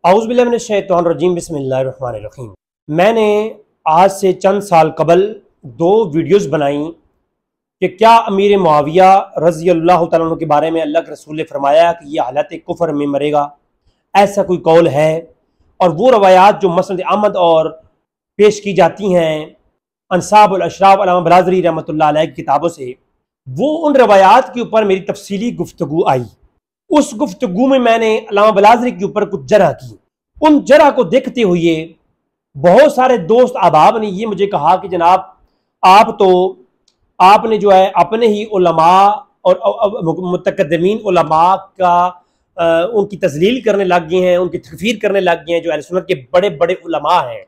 औज़ुबिल्लाहि मिनश्शैतानिर्रजीम बिस्मिल्लाहिर्रहमानिर्रहीम। मैंने आज से चंद साल कबल 2 वीडियोस बनाई कि क्या अमीर मुआविया रज़ी अल्लाह तआला अन्हु के बारे में अल्लाह के रसूल ने फरमाया कि ये हालत कुफ्र में मरेगा, ऐसा कोई कौल है। और वो रवायात जो मसनद अहमद और पेश की जाती हैं अंसाबुल अशराफ अल्लामा बलाज़री रहमतुल्लाह अलैह की किताबों से, वो उन रवायात के ऊपर मेरी तफसीली गुफ्तगू आई। उस गुफ्तगू में मैंने अल्लामा बलाज़री के ऊपर कुछ जरह की। उन जरह को देखते हुए बहुत सारे दोस्त अहबाब ने ये मुझे कहा कि जनाब आपने जो है अपने ही उलमा और मुतकद्दिमीन उलमा का उनकी तज़लील करने लग गए हैं, उनकी तकफीर करने लग गए हैं जो अहले सुन्नत के बड़े बड़े उलमा हैं।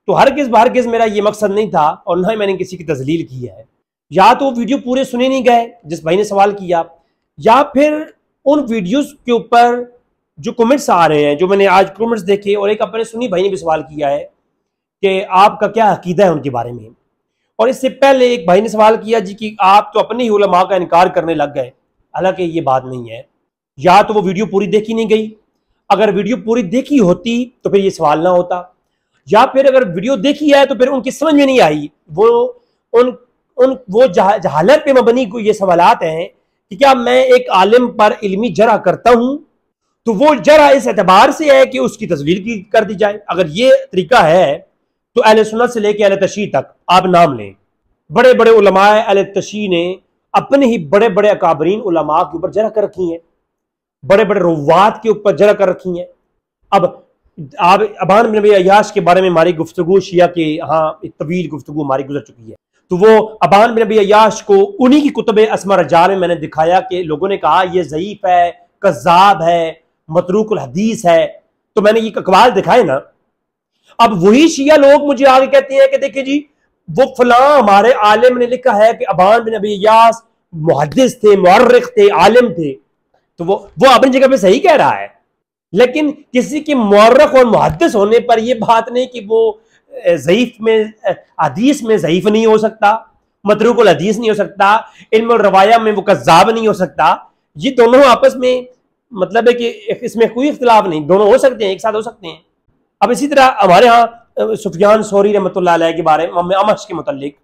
तो हरगिज़ मेरा ये मकसद नहीं था और ना ही मैंने किसी की तज़लील की है। या तो वीडियो पूरे सुने नहीं गए जिस भाई ने सवाल किया, या फिर उन वीडियोस के ऊपर जो कमेंट्स आ रहे हैं, जो मैंने आज कमेंट्स देखे, और एक अपने सुन्नी भाई ने भी सवाल किया है कि आपका क्या अकीदा है उनके बारे में। और इससे पहले एक भाई ने सवाल किया जी कि आप तो अपने ही उलमा का इनकार करने लग गए। हालांकि ये बात नहीं है। या तो वो वीडियो पूरी देखी नहीं गई, अगर वीडियो पूरी देखी होती तो फिर ये सवाल ना होता, या फिर अगर वीडियो देखी है तो फिर उनकी समझ में नहीं आई। वो जहालत पे मबनी को ये सवालात हैं कि क्या मैं एक आलिम पर इल्मी जरा करता हूं तो वो जरा इस एतबार से है कि उसकी तस्वीर कर दी जाए। अगर ये तरीका है तो अहले सुन्नत से लेकर अहले तशय्युअ तक आप नाम लें, बड़े बड़े उलमाए अहले तशय्युअ ने अपने ही बड़े बड़े अकाबरीन उलमा के ऊपर जरा कर रखी है, बड़े बड़े रुवात के ऊपर जरा कर रखी है। अब आप अबान बिन नबी अय्याश के बारे में हमारी गुफ्तगू शिया के यहाँ एक तवील गुफ्तगू हमारी गुजर चुकी है। तो वो अबान बिन नबी अय्याश को उन्हीं की कुतुब अस्मा रजाल में मैंने दिखाया कि लोगों ने कहा ये ज़ईफ है, कज़्ज़ाब है, मतरूकुल हदीस है। तो मैंने ये अक़वाल दिखाए ना। अब वही शिया लोग मुझे आगे कहते हैं कि देखिए जी वो फलां हमारे आलिम ने लिखा है कि अबान बिन नबी अय्याश मुहद्दिस थे, मुअर्रिख थे, आलिम थे। तो वो अपनी जगह पे सही कह रहा है, लेकिन किसी के मुअर्रिख और मुहद्दिस होने पर यह बात नहीं कि वो ज़ईफ में हदीस में ज़ईफ नहीं हो सकता, मतरूकुल हदीस नहीं हो सकता, इल्मुल रवाया में वो कज़्ज़ाब नहीं हो सकता। ये दोनों आपस में मतलब है कि इसमें कोई इख्तिलाफ नहीं, दोनों हो सकते हैं, एक साथ हो सकते हैं। अब इसी तरह हमारे यहाँ सुफियान सौरी रहमतुल्लाह अलैह के बारे में, अमश के मुतल्लिक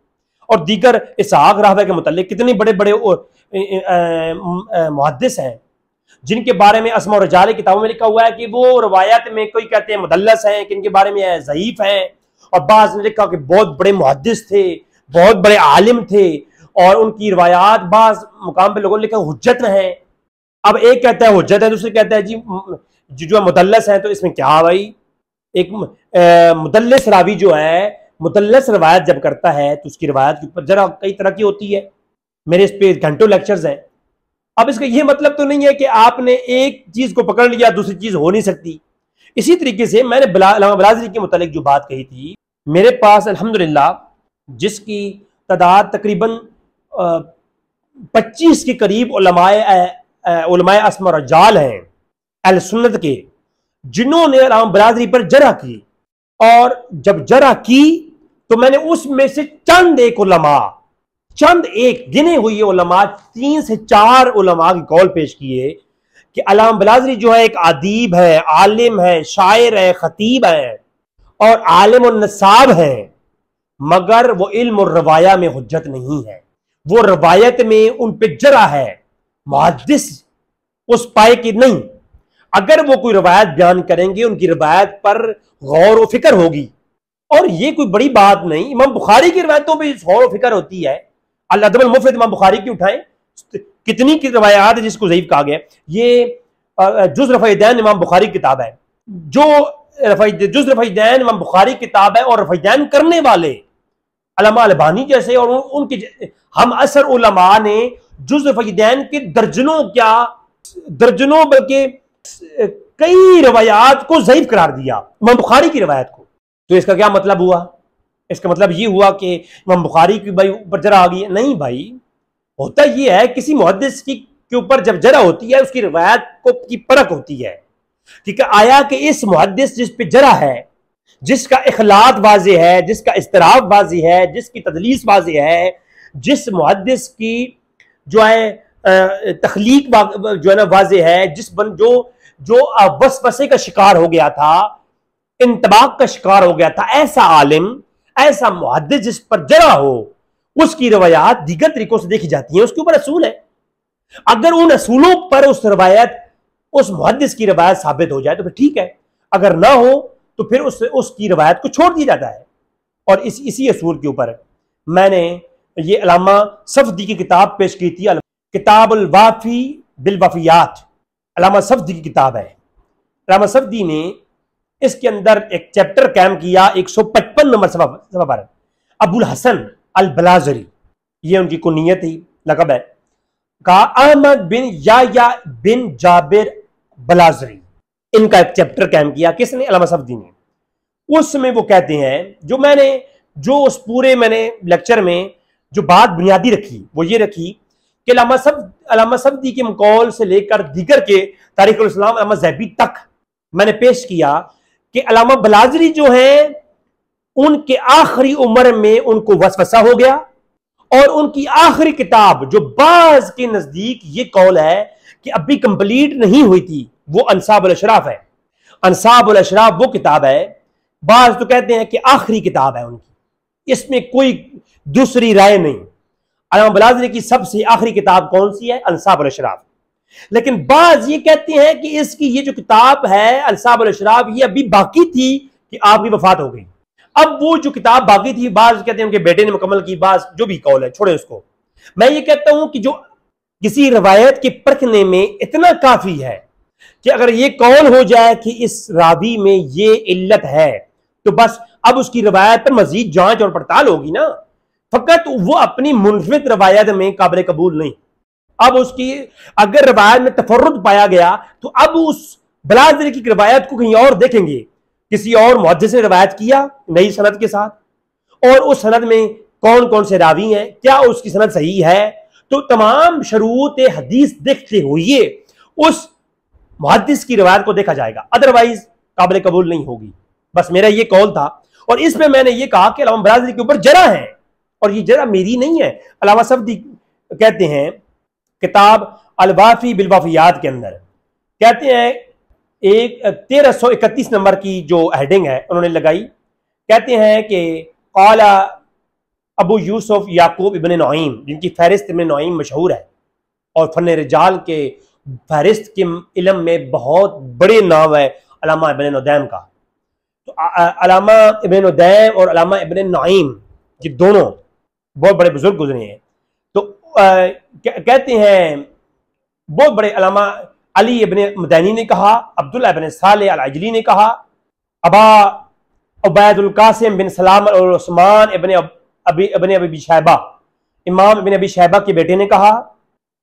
और दीगर इसहाक राहवे के मुतल्लिक कितने बड़े बड़े मुहद्दिस हैं जिनके बारे में अस्मा और रजाल किताबों में लिखा हुआ है कि वो रवायत में कोई कहते हैं मुदल्लस हैं, कि इनके बारे में ज़ईफ हैं, और बाज़ ने लिखा कि बहुत बड़े मुहद्दिस थे, बहुत बड़े आलिम थे, और उनकी रवायात बाज़ मुकाम पे लोगों ने लिखा हुज्जत है। अब एक कहता है हुज्जत है, दूसरे कहता है जी जो मुदल्लस है। तो इसमें क्या भाई, एक मुदल्लिस रावी जो है मुदल्लस रवायत जब करता है तो उसकी रवायत के ऊपर जरा कई तरह की होती है। मेरे इस पे घंटों लेक्चर्स हैं। अब इसका यह मतलब तो नहीं है कि आपने एक चीज को पकड़ लिया दूसरी चीज हो नहीं सकती। इसी तरीके से मैंने अल्लामा बलाज़री के मुतालिक जो बात कही थी, मेरे पास अल्हम्दुलिल्लाह जिसकी तादाद तकरीबन 25 के करीब उलमाए अस्मा रजाल हैं अहले सुन्नत के, जिन्होंने अल्लामा बलाज़री पर जरा की। और जब जरा की तो मैंने उसमें से चंद एक गिने हुए उलमा 3 से 4 उलमा की कौल पेश किए कि अल्लामा बलाज़री जो है एक अदीब है, आलिम है, शायर है, खतीब है और आलिम और नसाब है, मगर वो इल्म और रवाया में हुज्जत नहीं है। वो रवायत में उन पे जरा है, मुहद्दिस उस पाए की नहीं। अगर वो कोई रवायत बयान करेंगे उनकी रवायत पर गौर व फिक्र होगी, और ये कोई बड़ी बात नहीं। इमाम बुखारी की रवायतों पर गौर व फिक्र होती है। अल अदब अल मुफ़रद इमाम बुखारी की उठाएं, कितनी की रवायात है जिसको ज़ईफ कहा गया। ये जुज़ रफ़ईदैन इमाम बुखारी किताब है, जो जुज़ रफ़ईदैन इमाम बुखारी किताब है, और रफ़ईदैन करने वाले अल्लामा अलबानी जैसे और उनके हम असर उलमा ने जुज़ रफ़ईदैन के दर्जनों बल्कि कई रवायात को ज़ईफ करार दिया, इमाम बुखारी की रवायत को। तो इसका क्या मतलब हुआ? इसका मतलब ये हुआ कि इमाम बुखारी की भाई ऊपर जरा आ गई है? नहीं भाई, होता ये है किसी मुहद्दिस के ऊपर जब जरा होती है उसकी रवायत की परख होती है कि आया कि इस मुहद्दिस जिस पे जरा है, जिसका इखलात वाज़े है, जिसका इस्तराब वाज़े है, जिसकी तदलीस वाज़े है, जिस मुहद्दिस की जो है तखलीक जो है ना वाज़े है, जो वसवसे का शिकार हो गया था, इंतबाक का शिकार हो गया था, ऐसा आलिम, ऐसा मुहद्दिस जिस पर जरा हो, उसकी रवायात दीगर तरीकों से देखी जाती है, उसके ऊपर असूल है। अगर उन असूलों पर उस रवायत, उस मुहद्दिस की रवायत साबित हो जाए तो फिर ठीक है, अगर ना हो तो फिर उसकी रवायत को छोड़ दिया जाता है। और इसी असूल के ऊपर मैंने ये अल्लामा सफदी की किताब पेश की थी, किताबुल वाफी बिल वफियात, अल्लामा सफदी की किताब है। अल्लामा सफदी ने इसके अंदर एक चैप्टर कायम किया 155 नंबर सफा पर, अबुल हसन अल बलाजरी, ये उनकी कुनियत ही लकब है, कहा अहमद बिन या बिन जाबिर बलाजरी, इनका एक चैप्टर कायम किया। किसने? अल्लामा सफदी ने। उसमें वो कहते हैं, जो उस पूरे मैंने लेक्चर में जो बात बुनियादी रखी वो ये रखी कि अल्लामा सफदी के मकौल से लेकर दीगर के तारीख उल इस्लाम अल्लामा ज़ैबी तक मैंने पेश किया कि अल्लामा बलाजरी जो है, उनके आखिरी उम्र में उनको वसवसा हो गया, और उनकी आखिरी किताब जो बाज के नजदीक ये कौल है कि अभी कंप्लीट नहीं हुई थी, वो अंसाबुल अशराफ है। अंसाबुल अशराफ वो किताब है, बाज तो कहते हैं कि आखिरी किताब है उनकी, इसमें कोई दूसरी राय नहीं। अल्लामा बलाजरी की सबसे आखिरी किताब कौन सी है? अंसाबुल अशराफ। लेकिन बाज ये कहते हैं कि इसकी ये जो किताब है अंसाबुल अशराफ, ये अभी बाकी थी कि आपकी वफात हो गई। अब वो जो किताब बाकी थी, बाज कहते हैं उनके बेटे ने मुकम्मल की, बाज जो भी कौल है छोड़े उसको। मैं ये कहता हूं कि जो किसी रवायत के परखने में इतना काफी है कि अगर ये कौल हो जाए कि इस रावी में ये इल्लत है, तो बस अब उसकी रवायत पर मजीद जांच और पड़ताल होगी ना, फकत वो अपनी मुनफरिद रवायत में काबिल कबूल नहीं। अब उसकी अगर रवायत में तफर्रुद पाया गया तो अब उस बलाजरी की रवायत को कहीं और देखेंगे, किसी और मुहद्दिस ने रवायत किया नई सनद के साथ, और उस सनद में कौन कौन से रावी हैं, क्या उसकी सनद सही है, तो तमाम शरूत हदीस देखते हुए उस मुहद्दिस की रवायत को देखा जाएगा, अदरवाइज काबिल कबूल नहीं होगी। बस मेरा ये कौल था, और इसमें मैंने ये कहा कि अल्लामा बलाजरी के ऊपर जरा है, और ये जरा मेरी नहीं है। अल्लामा सफदी कहते हैं किताब अल वाफी बिल वफियात के अंदर, कहते हैं एक 1331 नंबर की जो हेडिंग है उन्होंने लगाई, कहते हैं कि क़ाला अबू यूसुफ याकूब इब्न नईम, जिनकी फहरिस्त इब्न नईम मशहूर है और फन रिजाल के फहरिस्त के इल्म में बहुत बड़े नाम है अल्लामा इब्न नुदैम का। तो अल्लामा इब्न नुदैम और अल्लामा इब्न नईम ये दोनों बहुत बड़े बुजुर्ग गुजरे हैं। तो कहते हैं बहुत बड़े अल्लामा अली इब्न मदनी ने कहा, अब्दुल्लाह इब्न सालेह अल अजली ने कहा, अबा उबैदुल कासिम बिन सलाम और उस्मान इब्न अबी शैबा, इमाम इब्न अबी शैबा के बेटे ने कहा,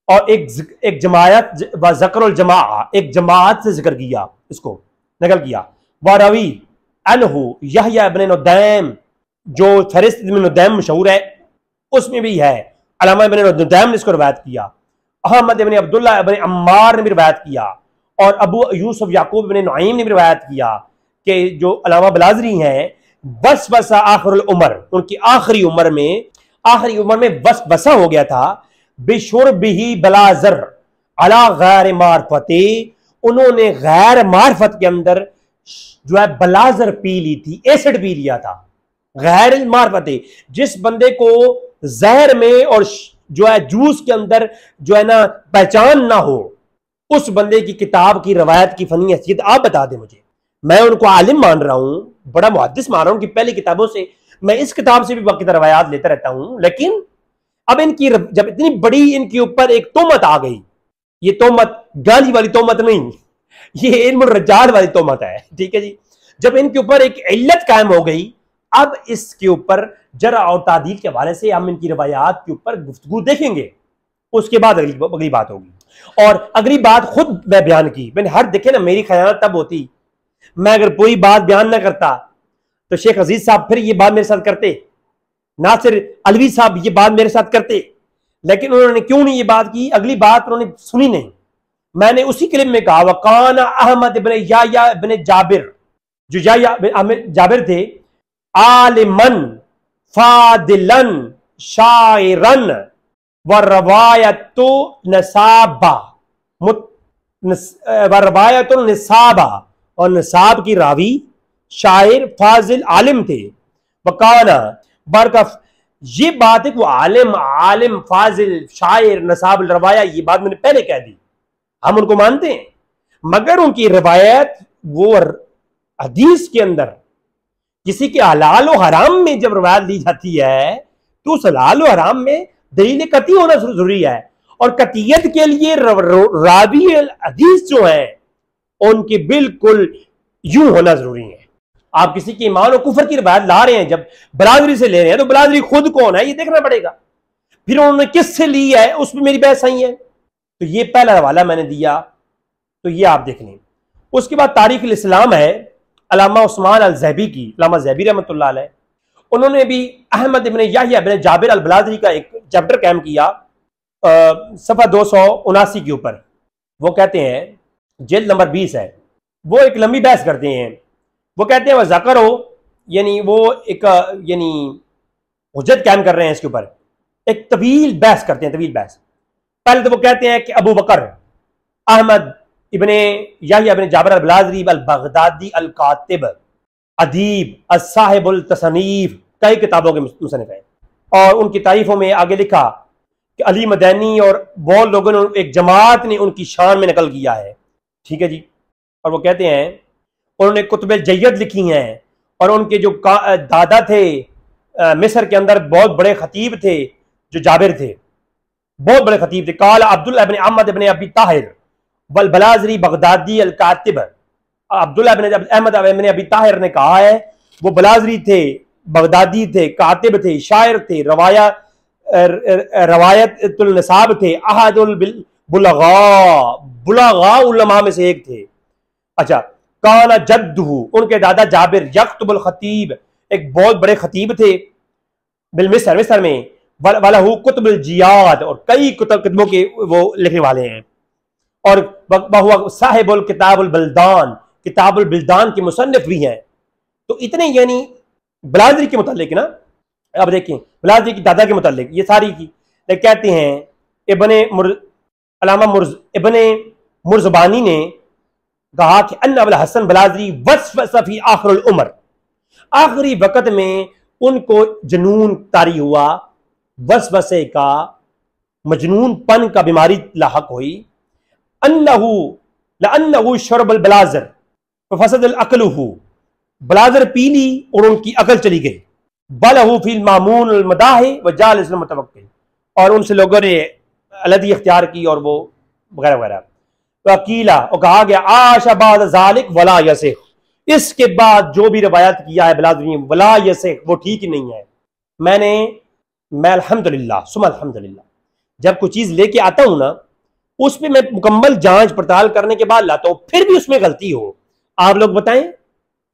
और एक जमायत व ज़करुल जमा, एक जमात से जिक्र किया, इसको नकल किया। व रवी अनहु यहया इब्न नुदैम, जो फहरिस्त इब्न नुदैम मशहूर है उसमें भी है, अल्लामा इब्न नुदैम ने इसको रवायत किया। अहमद इब्न अब्दुल्लाह इब्न अम्मार ने भी रवायत किया, और अबू यूसुफ याकूब इब्न नईम ने भी रवायत किया कि जो अल्लामा बलाजरी हैं वसवसा आखिरुल उम्र, उनकी आखिरी उम्र में वसवसा हो गया था, बिशुर्बिही बलाजर अला गैर मारफती, उन्होंने गैर मारफत के अंदर जो है बलाजर पी ली थी, एसिड पी लिया था। गैर मारफती, जिस बंदे को जहर में और जो है जूस के अंदर जो है ना पहचान ना हो, उस बंदे की किताब की रवायत की फनी हैसियत आप बता दें मुझे। मैं उनको आलिम मान रहा हूं, बड़ा मुहद्दिस मान रहा हूं कि पहली किताबों से, मैं इस किताब से भी बाकी रवायात लेता रहता हूं, लेकिन अब इनकी जब इतनी बड़ी इनके ऊपर एक तोहमत आ गई, ये तोहमत गाली वाली तोहमत नहीं, ये इल्मुल रज्जाल वाली तोहमत है, ठीक है जी। जब इनके ऊपर एक इल्लत कायम हो गई, अब इसके ऊपर जरा और तादील के हवाले से हम इनकी रवायात के ऊपर गुफ्तगू देखेंगे, उसके बाद अगली बात होगी। और अगली बात खुद मैं बयान की, मैंने हर देखे ना, मेरी खयानत तब होती मैं अगर कोई बात बयान ना करता तो शेख अजीज साहब फिर ये बात मेरे साथ करते, नासिर अलवी साहब ये बात मेरे साथ करते, लेकिन उन्होंने क्यों नहीं ये बात की, अगली बात उन्होंने सुनी नहीं। मैंने उसी क्लिप में कहा वकान अहमद इब्न या इब्न जाबिर, जो या जाबिर थे, आलिमन फादिलन शायरन व रवायतो रवायतुल निसाबा, और निसाब की रावी शायर फाजिल आलिम थे। बकाना बरकफ, ये बात है कि वो आलिम आलिम फाजिल शायर नसाब रवाया, ये बात मैंने पहले कह दी, हम उनको मानते हैं, मगर उनकी रवायत वो हदीस के अंदर किसी के हलाल और हराम में जब रवायत ली जाती है तो उस हलाल और हराम में दलील कती होना जरूरी है, और कतियत के लिए रावी हदीस जो है उनकी बिल्कुल यूं होना जरूरी है। आप किसी के ईमान और कुफर की रवायत ला रहे हैं, जब बलादरी से ले रहे हैं तो बलादरी खुद कौन है ये देखना पड़ेगा, फिर उन्होंने किससे ली है उसमें मेरी बहस सही है। तो ये पहला हवाला मैंने दिया, तो ये आप देख लें। उसके बाद तारीख इस्लाम है अल्लामा उस्मान अल ज़हबी की, अल्लामा ज़हबी रहमतुल्लाह अलैह, उन्होंने भी अहमद इब्न याह्या इब्न जाबिर अल बलादरी का एक चैप्टर कायम किया सफ़ा 279 के ऊपर। वो कहते हैं जिल्द नंबर 20 है, वो एक लंबी बहस करते हैं। वो कहते हैं वह ज़कर हो, यानी वो एक यानी हुज्जत कायम कर रहे हैं इसके ऊपर, एक तवील बहस करते हैं, तवील बहस। पहले तो वो कहते हैं कि अबू बकर अहमद इब्ने याह्या इब्ने जाबिर अल बलादरी अल बगदादी अल कातिब अदीब असाहिबुल तसनीफ, कई किताबों के मुसन्निफ हैं, और उनकी तारीफों में आगे लिखा कि अली मदनी और बहुत लोगों ने, एक जमात ने उनकी शान में नकल किया है। ठीक है जी। और वो कहते हैं उन्होंने कुतुब जय्यद लिखी हैं, और उनके जो दादा थे मिस्र के अंदर बहुत बड़े खतीब थे, जो जाबिर थे, बहुत बड़े खतीब थे। काल अब्दुल्लाह इब्न अहमद इब्न अबी ताहिर वल बलाजरी बगदादी अल कातिब, अब्दुल्लाह इब्न अहमद इब्न अबी ताहिर ने कहा है, वो बलाजरी थे, बगदादी थे, कातिब थे, शायर थे, रवायतुल निसाब थे, अहदुल बुलगा उलमा में से एक थे। अच्छा, काना जद्दुहु, उनके दादा जाबिर यक्तुबुल खतीब, एक बहुत बड़े खतीब थे बिल मिस्र, मिस्र में, वलहु कुतुबुल जियाद, और कई किताबों के वो लिखने वाले हैं, और बहुआ साहिबुल किताबुल बल्दान, किताबुल बिल्दान के मुसन्निफ भी हैं। तो इतने यानी बलादरी के मुतालिक ना, अब देखिए बलादरी की दादा के मुतालिक ये सारी की कहते हैं इब्ने मुर्ज़बानी ने कहा कि अन्ना अबुल हसन बलादरी वसफ़ी आखिरुल उम्र, आखिरी वक़्त में उनको जुनून तारी हुआ, वसवसे का, मजनूनपन का बीमारी लाहक हुई। अन्नहु शरबल बलाजर फसदल अक्लुहु, बलाजर पी ली और उनकी अकल चली गई। बलहु फिल मामून अल मदाहि व जालिस अल मुतवक्किल, और उनसे लोगों ने अलहदी इख्तियार की और वो वगैरह वगैरह। तो अकीला, और कहा गया आशा बाद ज़ालिक वला यसिह, इसके बाद जो भी रवायत किया है बलादरी वला यसिह, वो ठीक ही नहीं है। मैं अल्हम्दुलिल्लाह सुम्मा अल्हम्दुलिल्लाह जब कोई चीज लेके आता हूं ना, उस पर मैं मुकम्मल जांच पड़ताल करने के बाद लाता हूं, फिर भी उसमें गलती हो, आप लोग बताएं,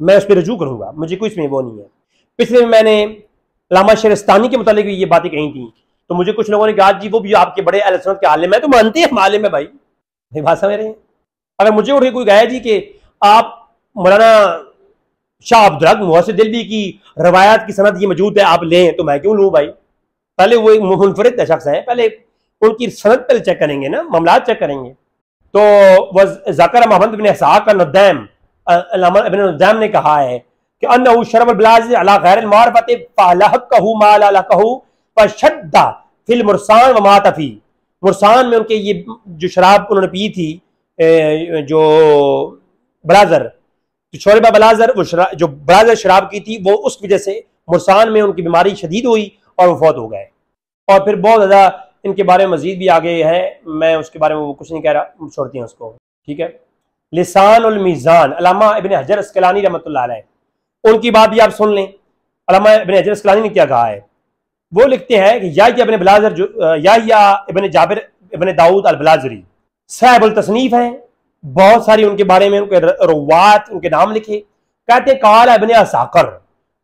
मैं उस पर रजू करूंगा, मुझे कोई इसमें वो नहीं है। पिछले में मैंने अल्लामा शहरस्तानी के मुतालिक ये बातें कही थी, तो मुझे कुछ लोगों ने कहा जी वो भी आपके बड़े अहले सुन्नत के आलिम है, तो मानते हैं हम आलिम है भाई, बात समझ रहे हैं। अगर मुझे उठ के कोई कहे जी कि आप मौलाना शाह अब्दुल हक मुहसिन दिल्ली की रवायत की सनद ये मौजूद है, आप लें, तो मैं क्यों लूँ भाई? पहले वो एक मुनफरिद शख्स है, पहले उनकी सनद पहले चेक करेंगे ना, मामलात चेक करेंगे। तो वह ज़कर मोहम्मद बिन इसहाक का अल्लामा इब्न नुदैम ने कहा है कि अन्नहु शरबल बलाज़ अला गैरिल मारिफत फलहकहु मा ला लकहु फशद्दा फिल मुरसान व माता फी, मुरसान में उनके ये जो शराब उन्होंने पी थी, जो बलाजर, जो शोरबा बलाजर, वो जो बलाजर शराब की थी, वो उस वजह से मुरसान में उनकी बीमारी शदीद हुई और वो फौत हो गए। और फिर बहुत ज़्यादा इनके बारे में मजीद भी आगे है, मैं उसके बारे में वो कुछ नहीं कह रहा, छोड़ती हैं उसको। ठीक है। लिसान उल मीज़ान अल्लामा इब्न हजर अस्कलानी रहमतुल्लाह अलैह, उनकी बात भी आप सुन लें। अल्लामा इब्न हजर अस्कलानी ने क्या कहा है, वो लिखते हैं कि याह्या इब्न बलाजर, जो याह्या इब्न जाबिर इब्न दाऊद अल बलाजरी साहिबुल तसनीफ हैं, बहुत सारी उनके बारे में उनके रवात, उनके नाम लिखे। कहते काल इब्न असाकर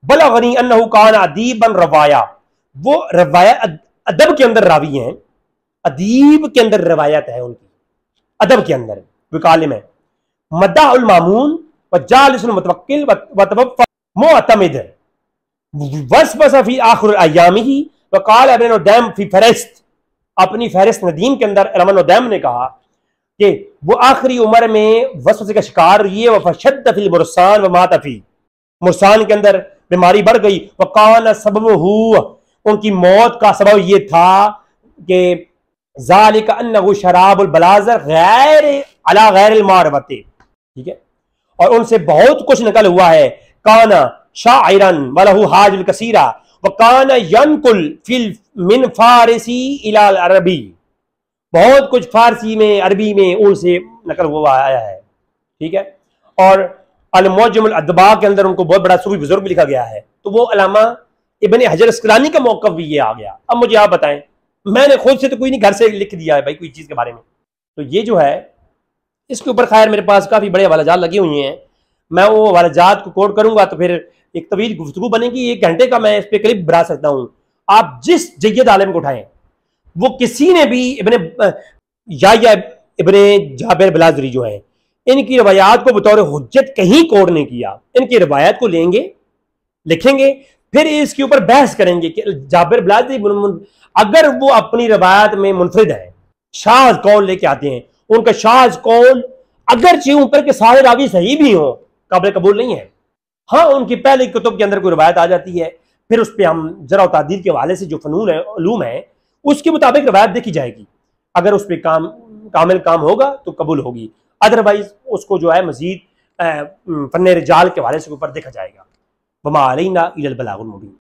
बलगनी अन्नहु कान अदीबन रवाया, वो रवायत अदब के अंदर रावी हैं, अदीब के अंदर रवायत है उनकी, अदब के अंदर विकालिम है। मद्दा उल मामून व जालिसुल मुतवक्किल व तवफ़्फ़ा मुअतमिद वसवसा फी आखिर अय्यामिही व क़ाल इब्न नुदैम फी फ़हरिस्त, अपनी फ़हरिस्त नदीम के अंदर इमाम नुदैम ने कहा कि वो आखिरी उम्र में वसवसे का शिकार हुई है। वफशद्द फिल मुरसान व मातफी, मुरसान के अंदर बीमारी बढ़ गई। वकान सबबहू, उनकी मौत का सबब यह था कि ज़ालिका अन्नहु शराबुल बलाज़र गैर अला गैरिल मारवती, ठीक है। और उनसे बहुत कुछ निकल हुआ है। काना शाइरन वलहु हाजुल कसीरा वकाना यनकुल फिल मिन फारसी इला अरबी, बहुत कुछ फारसी में अरबी में उनसे नकल हुआ आया है, ठीक है। और अल-मुअज्जमुल अदबा के अंदर उनको बहुत बड़ा सूफी बुजुर्ग भी लिखा गया है। तो वो अल्लामा इब्न हजर अस्कलानी का मौक़िफ़ भी ये आ गया। अब मुझे आप बताएं, मैंने खुद से तो कोई नहीं, घर से लिख दिया है भाई कोई चीज़ के बारे में। तो ये जो है इसके ऊपर खैर मेरे पास काफ़ी बड़े हवालाजात लगे हुए हैं। मैं वो हवालाजात को कोट करूंगा तो फिर एक तवील गुफ्तगू बनेगी, 1 घंटे का मैं इस पर क्लिप बना सकता हूँ। आप जिस जय्यद आलिम को उठाएं, वो किसी ने भी इब्ने या इब्ने जाबिर बलाज़री जो है, इनकी रवायात को बतौर हुज्जत कहीं कोट नहीं किया। इनकी रवायत को लेंगे, लिखेंगे, फिर इसके ऊपर बहस करेंगे कि जाबिर बलाज़री अगर वो अपनी रवायत में मुनफरिद है, शाज़ कौल लेके आते हैं, उनका शाज़ कौल अगरचे ऊपर के सारे रावी सही भी हो, काबिल कबूल नहीं है। हाँ, उनकी पहले कुतुब के अंदर कोई रवायत आ जाती है, फिर उस पर हम जरा तादील के हवाले से जो फनून है, उलूम है, उसके मुताबिक रवायत देखी जाएगी। अगर उस पर कामिल काम होगा तो कबूल होगी, अदरवाइज उसको जो है मजीद फन्ने रिजाल के हवाले से ऊपर देखा जाएगा। वमा अलैना इल्लल बलागुल मुबीन।